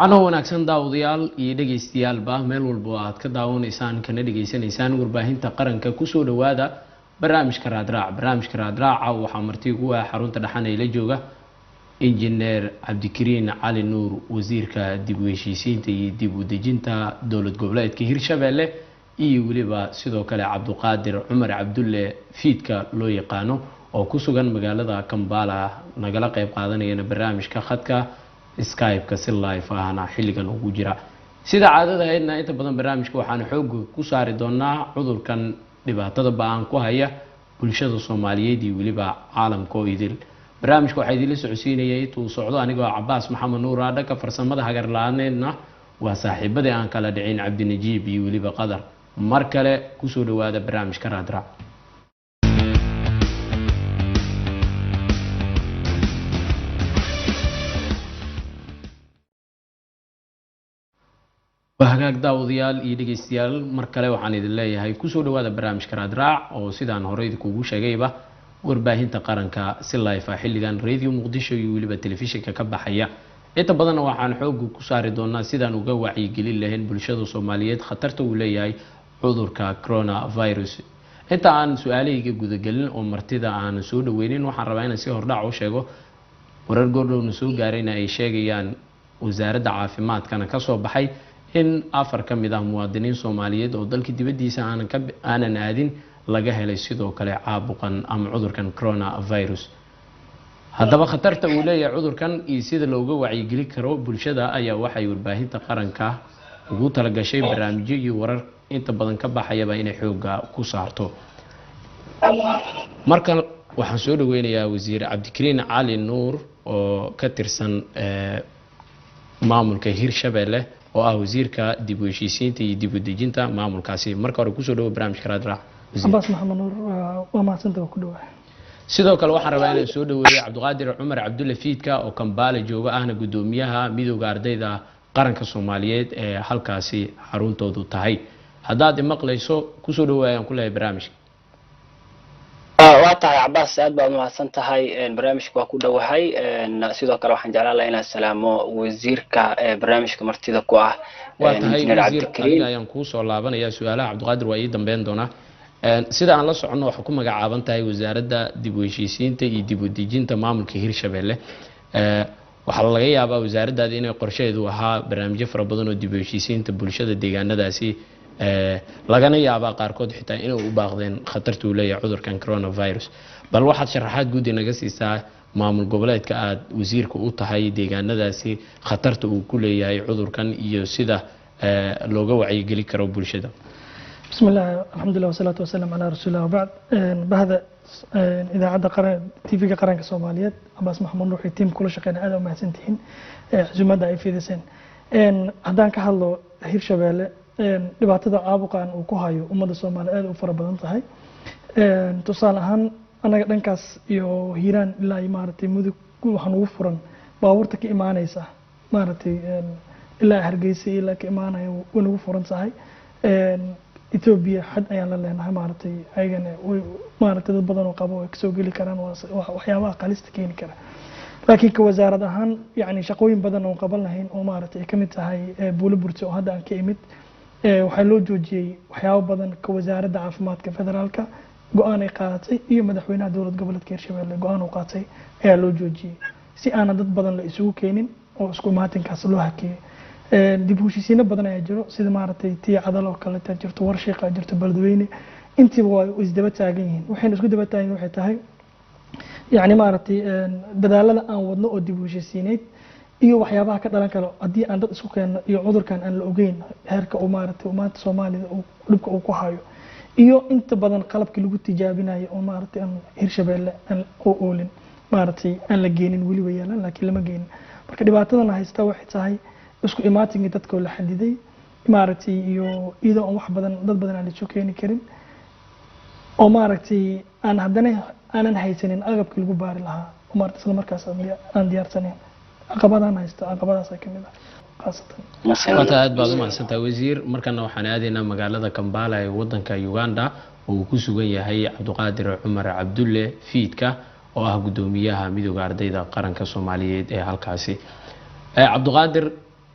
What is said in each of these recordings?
anoo wanaagsan daawadayaal iyo dhageystayaal meel walba aad ka daawanaysaan kana dhageysanaysaan warbaahinta qaranka kusoo dhawaada barnaamijka raadraaca waxaa marti ugu ah xarunta dhaxan ee la jooga injineer Cabdikariin Cali Nuur wasiirka dib u heshiisiinta iyo dib u dejinta dowlad goboleedka Hirshabelle iyo waliba sidoo kale Cabduqaadir Cumar Cabdulle fiidka loo yaqaano oo ku sugan magaalada Kampala nagala qayb qaadanayna barnaamijka khadka Skype-ka si live ahna xilligan ugu jira sida caadada ahaydna inta badan barnaamijka waxaan xoog ku saari doonaa cudurkan dhibaatada baan ku haya bulshada Soomaaliyeed iyo waliba caalamka oo idil barnaamijka waxa idin la socodsiinayay intuu socdo anigoo Cabbaas Maxamed Nuur dhanka farsamada hagar la'aaneedna waa saaxiibadii aan kala dhicin Cabdi Najiib iyo waliba Qadar mar kale ku soo dhawaada barnaamijka raadraac hagaag daawadayaal iyo dhageystayaal mar kale waxaan idin leeyahay ku soo dhawaada barnaamijka raadraac oo sidaan horey kuugu sheegayba warbaahinta qaranka si live ah xilligan radio Muqdisho iyo waliba telefishinka ka baxaya inta badan waxaan xoog ku saari doonaa sidaan uga wacyigelin lahayn bulshada Soomaaliyeed khatarta uu leeyahay cudurka coronavirus inta aan su'aaleyga gudagalin oo martida aan soo dhaweynin waxaan rabaa inaan si hordhac u sheego warar goordhow soo gaarayna ay sheegayaan wasaaradda caafimaadkana ka soo baxay in 4 ka mid ah muwaadiniin Soomaaliyeed oo dalka dibadiisa aanan aadin laga helay sidoo kale caabuqan ama cudurkan coronavirus haddaba khatarta uu leeyahay cudurkan iyo sida looga wacyigelin karo bulshada ayaa waxay warbaahinta qaranka ugu talagashay barnaamijyo iyo warar inta badan ka baxayaba inay xooga ku saarto marka waxaan soo dhaweynayaa wasiir Cabdikariin Cali Nuur oo ka tirsan maamulka Hirshabelle oo ah wasiirka dib u heshiisiinta iyo dib u dejinta maamulkaasi marka hore ku soo dhawo barnaamijka raadraac Cabbaas Maxamed Nuur waa mahadsantahay ku dhawaad sidoo kale waxaan rabaa inaan soo dhaweeyo Cabduqaadir Cumar Cabdulle fiidka oo Kampala jooga ahna gudoomiyaha midowga ardayda qaranka Soomaaliyeed ee halkaasi xaruntoodu tahay haddaad maqlayso ku soo dhawaayaan ku leeyahay barnaamijka waa tahay Cabbaas aad baad mahadsan tahay barnaamijka waa ku dhawahay sidoo kale waxaan jeclaan lahaa inaan salaamo wasiirka barnaamijka martida ku ah waa tahay wasiirka ayaan ku soo laabanayaa su'aalaha Cabduqaadir waa ii dambeyn doonaa sida aan la socono waxa ku magacaaban tahay wasaaradda dib u heshiisiinta iyo dib u dejinta maamulka Hirshabelle waxa laga yaabaa wasaaraddaada inay qorsheedu ahaa barnaamijyo fara badan oo dib u heshiisiinta bulshada deegaanadaasi lagana yaabaa qaarkood xitaa inay u baaqdeen khatarta uu leeyahay cudurkan coronavirus bal waxaad sharaxaad guud inaga siisaa maamul goboleedka aad wasiirka u tahay deegaanadaasi khatarta uu ku leeyahay cudurkan iyo sida looga wacyigelin karo bulshada بسم الله الحمد لله والصلاة والسلام على رسول الله وبعد بهذا إذا عدا تيفي قرن كصوماليات عباس محمد نور تيم كل شقينا هذا وما سنتين زمادة في ذسين هدان كحلو Hirshabelle dhibaatada caabuqan uu ku hayo ummadda Soomaaliyeed oo fara badan tahay tusaale ahaan anaga dhankaas iyo Hiiraan ilaa maartay mudug waxaan ugu furan baabuurta ka imaanaysa maartay ilaa Hargeysa ilaa ka imaanaya way ugu furan tahay Ethiopia had ayaan la leenahay maartay ayagana way maartay dad badan oo qabo ay soo gali karaan waxyaabaha qalista keeni kara laakiin ka wasaarad ahaan yani shaqooyin badan oo qaban lahayn oo maartay ka mid tahay Buulaburti oo hadda aan ka imid waxaa loo joojiyay waxyaabo badan ka wasaaradda caafimaadka federaalka go'aan ay qaadatay iyo madaxweynaha dowlad goboleedka Hirshabelle go'aan uu qaatay ayaa loo joojiyay si aan dad badan la isugu keenin oo isku maatinkaas loo hakeeyo dib u heshiisiin badan ayaa jiro sida maartay tii cadal oo kale ta jirto warshiqa jirto Beledweyne intiiba waa isdaba taagan yihiin waxayna isku daba taagan waxay tahay yani maartay dadaalada aan wadno oo dib u heshiisiineed iyo waxyaabaha ka dhalan karo hadii aan dad isku keenno iyo cudurkan aan la ogeyn heerka uu maartay ummadda Soomaalida uu dhibka uu ku hayo iyo inta badan qalabkii lagu tijaabinayo oo maartay aan Hirshabelle aan oo oolin maartay aan la geenin waliba yeelan laakiin lama geenin marka dhibaatadan haysta waxay tahay isku imaatinka dadka la xadiday maartay iyo iyadoo wax badan dad badan aan la soo keeni karin oo maartay aan haddana aanan haysanin agabkii lagu baari lahaa oo maartay isla markaas aan diyaarsaneyn caqabadahan haysta caqabadaas ay kamid ah qaasatan aad baad u mahadsantahay wasiir markana waxaan aadaynaa magaalada Kampala ee wadanka Uganda oo uu ku sugan yahay Cabduqaadir Cumar Cabdulle fiidka oo ah gudoomiyaha midowga ardayda qaranka Soomaaliyeed ee halkaasi Cabduqaadir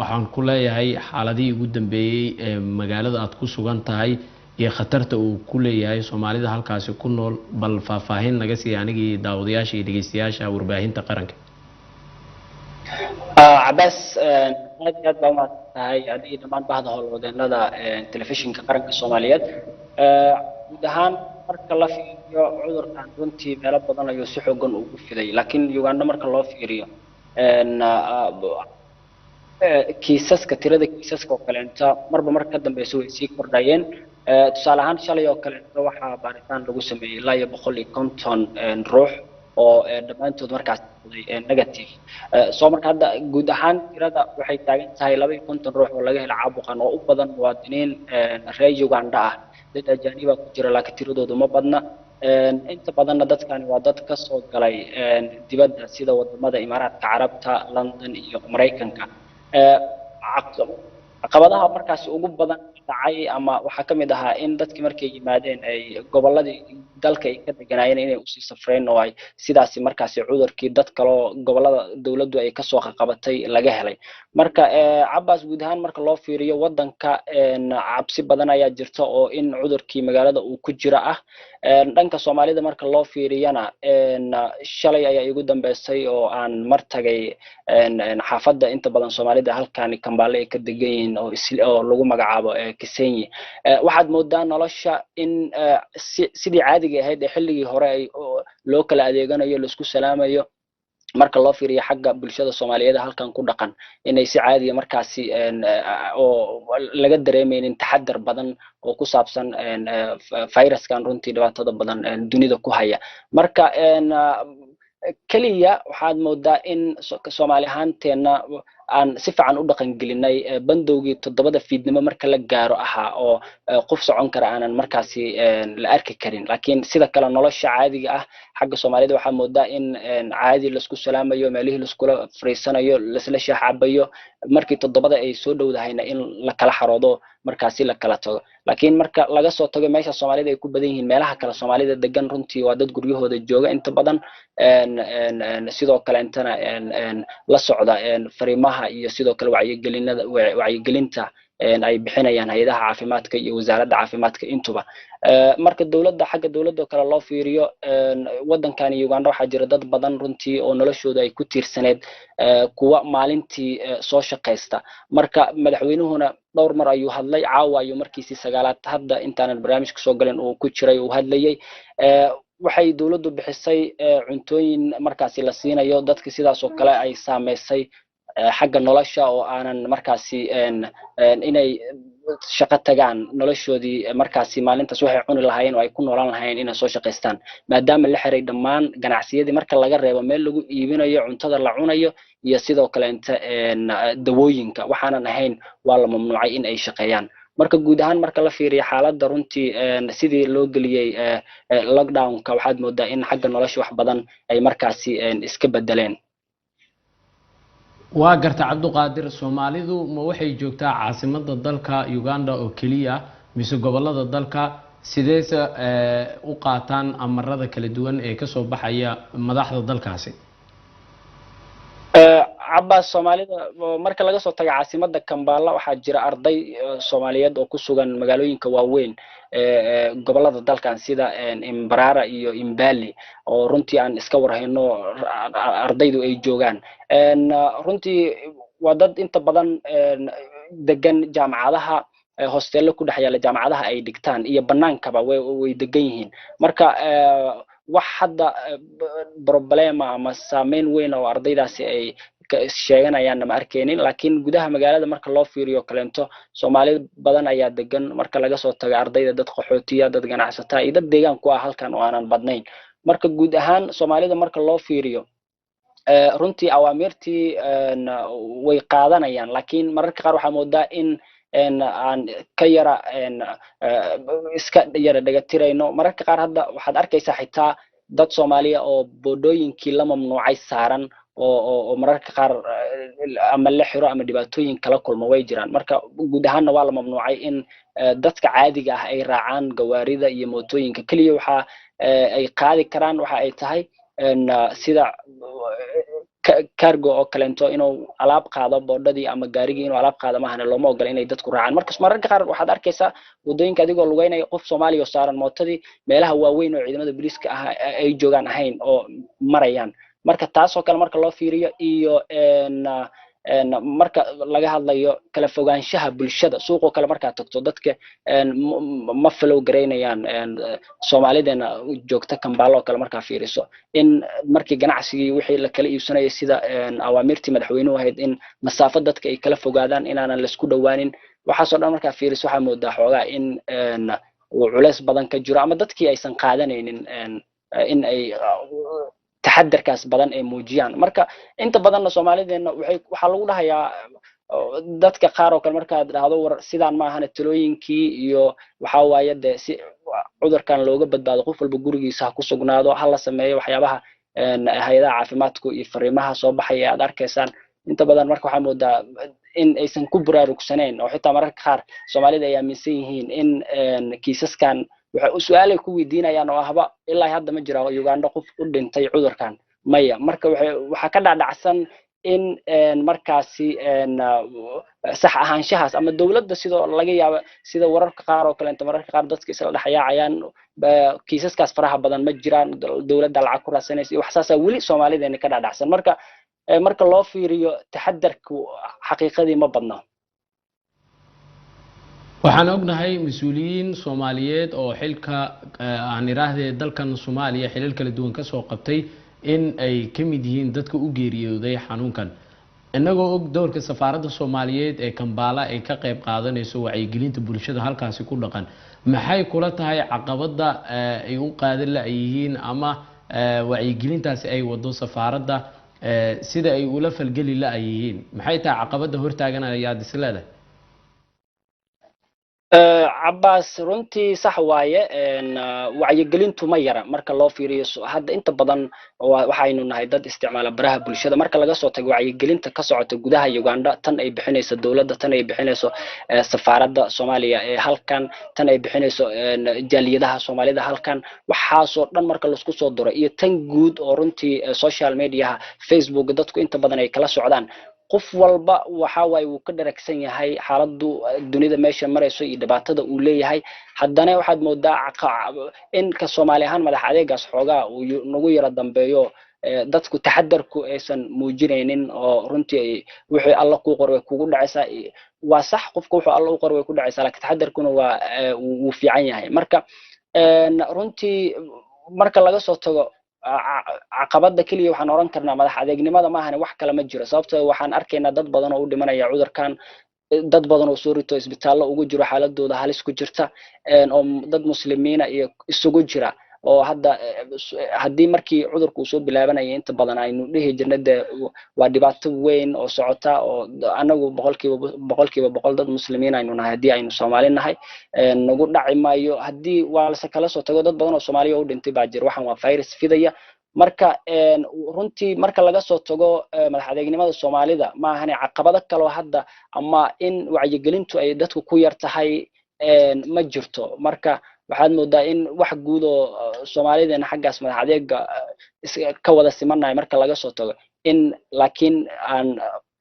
waxaan ku leeyahay xaaladihii ugu dambeeyey ee magaalada aad ku sugan tahay iyo khatarta uu ku leeyahay soomaalida halkaasi ku nool bal faahfaahin naga siiya anigii daawadayaasha iyo dhegeystayaasha warbaahinta qaranka. cabaas aad iyo aad baa umahadsan tahay adigii dhammaan bahda howlwadeenada telefishinka qaranka soomaaliyeed. guud ahaan marka la fiiriyo cudurkan runtii meelo badan ayuu si xoogan ugu fiday, laakiin Uganda marka loo fiiriyo kiisaska tirada kiisaska oo kaleenta marba marka ka dambeysa way sii kordhayeen. tusaale ahaan shalay oo kaleenta waxaa baaritaan lagu sameeyey ilaa iyo 150 ruux oo dhammaantood markaas negative. soo marka hadda guud ahaan tirada waxay taagan tahay 250 ruux oo laga helay caabuqan oo u badan muwaadiniin reer Uganda ah. dad ajaaniba ku jira laakiin tiradoodu ma badna. inta badanna dadkani waa dad ka soo galay dibadda sida wadamada Imaaraadka Carabta, London iyo Mareykanka. caqabadaha markaas ugu badan dhacay ama waxaa ka mid ahaa in dadkii markay yimaadeen ay gobolladii dalka ay ka deganaayeen inay usii safreen oo ay sidaasi markaasi cudurkii dad kaloo gobollada dawladdu ay kasoo qabatay laga helay. marka cabaas guud ahaan marka loo fiiriyo wadanka cabsi badan ayaa jirta oo in cudurkii magaalada uu ku jira ah. dhanka Soomaalida marka loo fiiriyana shalay ayaa igu dambeysay oo aan mar tagay xaafadda inta badan Soomaalida halkaani Kambale ay ka degan yihiin oo lagu magacaabo Kisenyi. waxaad moodaa nolosha in sidii caadiga ahayd ee xilligii hore ay loo kala adeeganayo la isku salaamayo marka loo fiiriyo xagga bulshada Soomaaliyeed halkan ku dhaqan inay si caadi ah markaasi oo laga dareemaynin taxadar badan oo ku saabsan fayraskan runtii dhibaatada badan dunida ku haya. marka kaliya waxaad moodaa in Soomaali ahaanteena aan si fiican u dhaqan gelinay bandowgii 7 fiidnimo marka la gaaro ahaa oo qof socon kara aanan markaasi la arki karin. laakiin sida kale nolosha caadiga ah xagga Soomaalida waxaa moodaa in caadi la isku salaamayo, meelihii la isku fariisanayo, la isla shaaxabayo, markii 7 ay soo dhowdahayna in la kala xaroodo markaasi la kala tago. laakiin marka laga soo tago meesha Soomaalida ay ku badan yihiin meelaha kale Soomaalida degan runtii waa dad guryahooda jooga inta badan sidoo kale intana la socda fariimaha iyo sidoo kale wacyigelinta ay bixinayaan hay'adaha caafimaadka iyo wasaaradda caafimaadka intuba. marka xagga dawladda kale loo fiiriyo wadankan Uganda waxaa jira dad badan runtii oo noloshooda ay ku tiirsaneed kuwa maalintii soo shaqeysta. marka madaxweynuhuna dhowr mar ayuu hadlay, caawa ayuu markiisii 9aad hadda intaanan barnaamijka soo galin uu ku jiray uu hadlayay. waxay dawladdu bixisay cuntooyin markaasi la siinayo dadka sidaas oo kale ay saameysay xagga nolosha oo aanan markaasi inay shaqo tagaan noloshoodii markaasi maalintaas waxay cuni lahaayeen oo ay ku noolaan lahaayeen inay soo shaqeystaan maadaama la xiray dhammaan ganacsiyadii marka laga reebo meel lagu iibinayo cuntada la cunayo iyo sidoo kale inta dawooyinka waxaanan ahayn waa la mamnuucay in ay shaqeeyaan. marka guud ahaan marka la fiiriyo xaaladda runtii sidii loo geliyay lockdown-ka waxaad moodaa in xagga nolosha wax badan ay markaasi iska bedeleen. waa garta Cabduqaadir, Soomaalidu ma waxay joogtaa caasimadda dalka Uganda oo kaliya mise gobolada dalka sideese u qaataan amarada kala duwan ee ka soo baxaya madaxda dalkaasi? cabaas Soomaalida marka laga soo tago caasimadda Kampala waxaa jira arday Soomaaliyeed oo ku sugan magaalooyinka waaweyn gobolada dalkan sida Mbarara iyo Mbale oo runtii aan iska warhayno ardaydu ay joogaan. runtii waa dad inta badan degan jaamacadaha hostello ku dhex yaala jaamacadaha ay dhigtaan iyo banaankaba way degan yihiin. marka wax hadda problema ama saameyn weyn oo ardaydaasi ay sheeganayaan ma arkeenin. laakiin gudaha magaalada marka loo fiiriyo kaleento Soomaali badan ayaa degan marka laga soo tago ardayda, dad qaxootiya, dad ganacsatada iyo dad deegaan ku ah halkan oo aanan badnayn. marka guud ahaan Soomaalida marka loo fiiriyo runtii awaamirtii way qaadanayaan, laakiin mararka qaar waxaa moodaa in aan ka yara iska yara dhagatirayno. mararka qaar hadda waxaad arkaysaa xitaa dad Soomaaliya oo boodooyinkii la mamnuucay saaran oo mararka qaar ama la xiro ama dhibaatooyin kala kulma way jiraan. marka guud ahaanna waa la mamnuucay in dadka caadiga ah ay raacaan gawaarida iyo mootooyinka. kaliya waxa ay qaadi karaan waxa ay tahay sida cargo oo kalento inuu alaab qaado boodhadii ama gaarigii inuu alaab qaado maahan looma ogola inay dadku raacaan marka mararka qaar waxaad arkaysaa wadooyinka adigoo lugeynaya qof Soomaaliya oo saaran mootadii meelaha waaweyn oo ciidamada booliiska ah ay joogaan ahayn oo marayaan marka taas oo kale marka loo fiiriyo iyo marka laga hadlayo kala fogaanshaha bulshada suuq oo kale marka tagto dadka ma follow gareynayaan Soomaalideena joogta Kampala oo kale marka fiiriso in markii ganacsigii wixii la kala iibsanayay sida awaamirtii madaxweynuhu ahayd in masaafada dadka ay kala fogaadaan inaanan la isku dhawaanin waxa soo dhan marka fiiriso waxa moodaa xoogaa in culays badan ka jiro ama dadkii aysan qaadanaynin in ay taxadarkaas badan ay muujiyaan marka inta badan Soomaalideena waxa lagu dhahayaa dadka qaar oo kale marka dhahdo war sidaan ma ahan talooyinkii iyo waxa waaye si cudurkan looga badbaado qof walba gurigiisa ku sugnaado hal la sameeyo waxyaabaha hay'adaha caafimaadku iyo fariimaha soo baxaya aad arkaysaan inta badan marka waxa moodaa in aysan ku baraarugsaneyn oo xitaa mararka qaar Soomaalida ay aaminsan yihiin in kiisaskan waxa su'aal ay ku weydiinayaan oo ahba ilaa hadda ma jira Uganda qof u dhintay cudurkan maya marka waxa ka dhacsan in markaasi sax ahaanshahaas ama dawladda sidoo laga yaabo sida wararka qaar oo kale inta mararka qaar dadka isla dhaxayaan kiisaskaas faraha badan ma jiraan dawladda lacag ku raasanaysa wax saasa wali Soomaalideena ka dhacsan marka loo fiiriyo taxadarku xaqiiqadii ma badna waxaan ognahay mas'uuliyiin Soomaaliyeed oo xilka aan iraahdee dalkan Soomaaliya xilal kala duwan ka soo qabtay in ay ka mid yihiin dadka u geeriyooday xanuunkan inagoo og doorka safaaradda Soomaaliyeed ee Kampala ay ka qayb qaadanayso wacyigelinta bulshada halkaasi ku dhaqan maxay kula tahay caqabada ay u qaadan la yihiin ama wacyigelintaasi ay wado safaaradda sida ay ula falgali la yihiin maxay tahay caqabada hortaaganaya disleedahay Abbas runtii sax waaye wacyigelintu ma yara marka loo fiiriyo hadda inta badan waxaynu nahay dad isticmaala baraha bulshada marka laga soo tago wacyigelinta ka socota gudaha Uganda tan ay bixinayso dawladda tan ay bixinayso safaaradda Soomaaliya ee halkan tan ay bixinayso jaaliyadaha Soomaalida halkan waxaas oo dhan marka la isku soo diro iyo tan guud oo runtii social media Facebook dadku inta badan ay kala socdaan qof walba waxa way uu ka dharagsan yahay xaaladdu dunida meesha marayso iyo dhibaatada uu leeyahay haddana waxaad moodaa in ka Soomaali ahaan madax adeegaas xoogaa uu nagu yara dambeeyo dadku taxadarku aysan muujinaynin oo runtii wixii alla ku qoray kugu dhacaysa waa sax qofku wuxuu alla u qoray way ku dhacaysa laakiin taxadarkuna waa uu fiican yahay marka runtii marka laga soo tago caqabada kaliya waxaan oran karnaa madax adeegnimada ma ahan wax kale ma jiro sababtoo waxaan arkaynaa dad badan oo u dhimanaya cudurkan dad badan oo soo rito isbitaallo ugu jiro xaaladooda halis ku jirta oo dad muslimiina iyo isugu jira oo hadda haddii markii cudurku soo bilaabanayay inta badan aynu dhihi jirnay waa dhibaato weyn oo socota oo anagu boqolkiiba boqol dad muslimiin aynu nahay haddii aynu Soomaali nahay nagu dhaci maayo haddii waa la kala soo tago dad badan oo Soomaaliya u dhintay baa jira waxaan waa virus fidaya marka runtii marka laga soo tago madax adeegnimada Soomaalida ma ahan caqabado kale oo hadda ama in wacyigelintu ay dadku ku yar tahay ma jirto marka waxaad moodaa in wax guud oo Soomaalideena xaggaas madax adeega ka wada simanaay marka laga soo tago in laakiin aan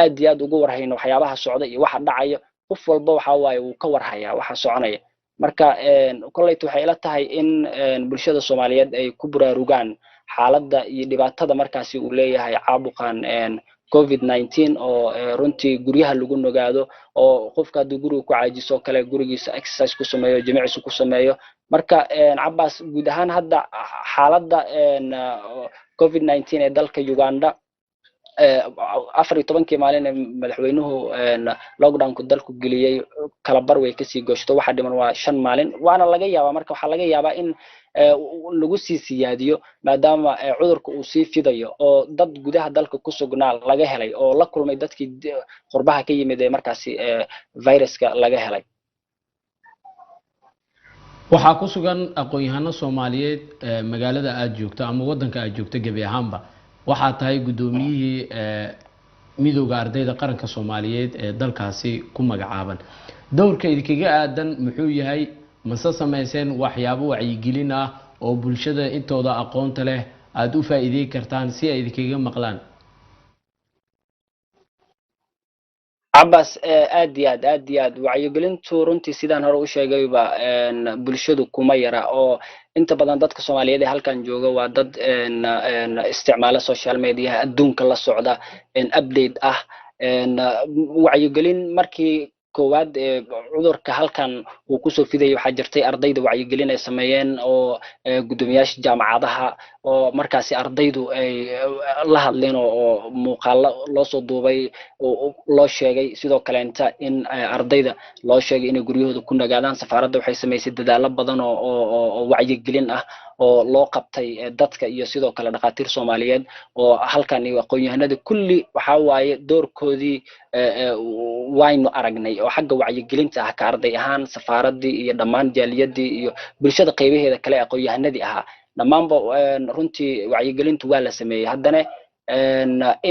aad iyo aad ugu warhayno waxyaabaha socda iyo waxa dhacayo qof walba waxa waaye uu ka warhaya waxa soconaya marka kollaytu waxay ila tahay in bulshada Soomaaliyeed ay ku buraarugaan xaaladda iyo dhibaatada markaasi uu leeyahay caabuqan COVID-19 oo runtii guryaha lagu nogaado oo qofka haddii guriga ku caajiso kale gurigiisa exercise ku sameeyo jimicsi ku sameeyo marka Abbas guud ahaan hadda xaaladda COVID-19 ee dalka Uganda 14 maalin madaxweynuhu lockdown-ku dalku geliyay kala bar way kasii gooshto waxa dhiman waa 5 maalin waana laga yaabaa marka waxa laga yaabaa in lagu sii siyaadiyo maadaama cudurku uu sii fidayo oo dad gudaha dalka ku sugnaa laga helay oo la kulmay dadkii qurbaha ka yimid ee markaasi viruska laga helay waxaa ku sugan aqoon-yahano Soomaaliyeed magaalada aad joogto ama wadanka aad joogto gabi ahaanba waxaa tahay gudoomiyihii midowga ardayda qaranka Soomaaliyeed ee dalkaasi ku magacaaban dowrka idinkaga aadan muxuu yahay mase sameyseen waxyaabo wacyigelin ah oo bulshada intooda aqoonta leh aad u faa'iideyn kartaan si ay idinkaga maqlaan cabas aad iyo aad wacyigelintu runtii sidaan hore u sheegayba bulshadu kuma yara oo inta badan dadka Soomaaliyeed ee halkan jooga waa dad isticmaala social media adduunka la socda update ah wacyigelin markii koowaad cudurka halkan uu ku soo fiday waxa jirtay ardayda wacyigelin ay sameeyeen oo gudoomiyaasha jaamacadaha oo markaasi ardaydu ay la hadleen oo muuqaalo loo soo duubay oo loo sheegay sidoo kale inta in ardayda loo sheegay inay guryahooda ku nagaadaan safaaradda waxay sameysay dadaalo badan oo wacyigelin ah oo loo qabtay dadka iyo sidoo kale dhaqaatiir Soomaaliyeed oo halkan iyo aqoon-yahanada kulli waxa waaye doorkoodii waynu aragnay oo xagga wacyigelinta ah ka arday ahaan safaaradii iyo dhammaan jaaliyadii iyo bulshada qaybaheeda kale aqoon-yahanadii ahaa dhammaanba runtii wacyigelintu waa la sameeyay haddana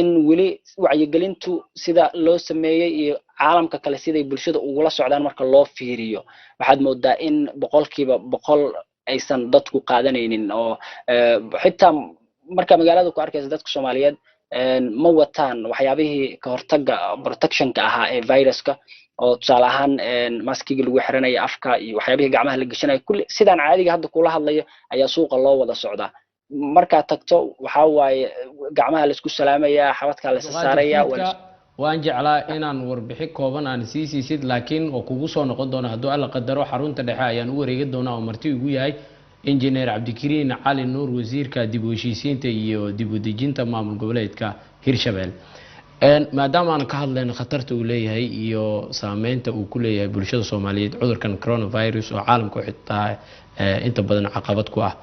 in weli wacyigelintu sida loo sameeyay iyo caalamka kale siday bulshada ugula socdaan marka loo fiiriyo waxaad moodaa in boqolkiiba boqol aysan dadku qaadanaynin oo xitaa marka magaalada ku arkaysa dadka Soomaaliyeed ma wataan waxyaabihii ka hortagga protectionka ahaa ee viruska oo tusaale ahaan maskiga lagu xiranayo afka iyo waxyaabihii gacmaha la gashanayo kulli sidaan caadiga hadda kula hadlayo ayaa suuqa loo wada socdaa marka tagto waxa waaye gacmaha la isku salaamaya xabadka la saaraya waan jeclaa inaan warbixin kooban aan siisid laakiin oo kugu soo noqon doona hadduu alla qadaro xarunta dhexe ayaan u wareegi doonaa oo marti ugu yahay injineer Cabdikariin Cali Nuur wasiirka dib u heshiisiinta iyo dib u dejinta maamul goboleedka Hirshabelle maadaama aan ka hadlayno khatarta uu leeyahay iyo saameynta uu ku leeyahay bulshada Soomaaliyeed cudurkan coronavirus oo caalamka xitaa inta badan caqabad ku ah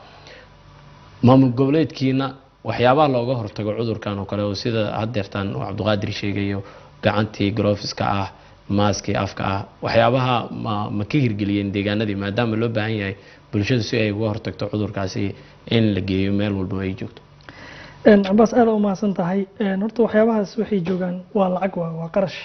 maamul goboleedkiina waxyaabaha looga hortago cudurkan oo kale oo sida hadeertan oo Cabdiqaadir sheegayo gacantii gloveska ah maaskii afka ah waxyaabaha ma ka hirgeliyeen deegaanadii maadaama loo baahan yahay bulshada si ay uga hortagto cudurkaasi in la geeyo meel walba ay joogto Abbas aad u mahadsan tahay horta waxyaabahaas waxay joogaan waa lacag waa qarash